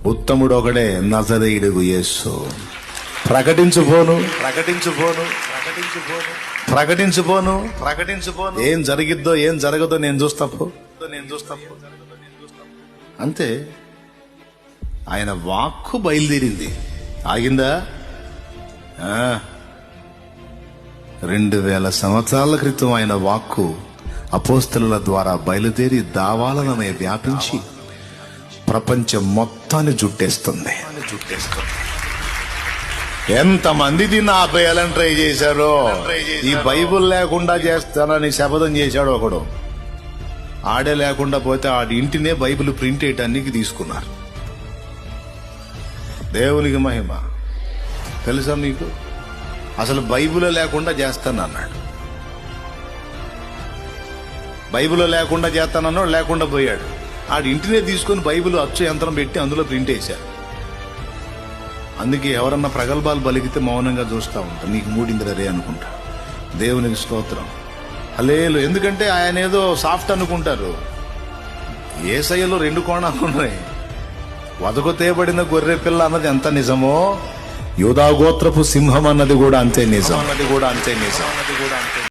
ఉత్తముడు ఒకడే, నజరేయుడు యేసు. ప్రకటించుపోను ప్రకటించుపోను ప్రకటించుపోను ప్రకటించుపోను ప్రకటించుపోను. ఏం జరిగిద్దో ఏం జరగదో నేను చూస్తాపు. అంతే. ఆయన వాక్కు బయలుదేరింది, ఆగిందా? 2000 సంవత్సరాల క్రితం ఆయన వాక్కు అపోస్తలుల ద్వారా బయలుదేరి దావాలనమే వ్యాపించి ప్రపంచం మొత్తాన్ని జుట్టేస్తుంది. ఎంతమంది దీన్ని ఆపేయాలని ట్రై చేశారో. ఈ బైబుల్ లేకుండా చేస్తానని శపథం చేశాడు ఒకడు. ఆడే లేకుండా పోతే ఆడి ఇంటినే బైబిల్ ప్రింట్ చేయడానికి తీసుకున్నారు. దేవునికి మహిమ. తెలుసా మీకు? అసలు బైబిల్ లేకుండా చేస్తానన్నాడు. బైబిల్ లేకుండా చేస్తానన్నాడు, లేకుండా పోయాడు. ఆడి ఇంటినే తీసుకొని బైబిల్ అచ్చు యంత్రం పెట్టి అందులో ప్రింట్ వేశారు. అందుకే ఎవరన్నా ప్రగల్భాలు బలిగితే మౌనంగా చూస్తూ ఉంటా. నీకు మూడిందిరా రే అనుకుంటా. దేవునికి స్తోత్రం, హల్లెలూయా. ఎందుకంటే ఆయన ఏదో సాఫ్ట్ అనుకుంటారు. యేసయ్యలో 2 కోణాలు ఉన్నాయి. వదకు తేబడిన గొర్రె పిల్ల అన్నది ఎంత నిజమో, యూదా గోత్రపు సింహం అన్నది కూడా అంతే నిజం.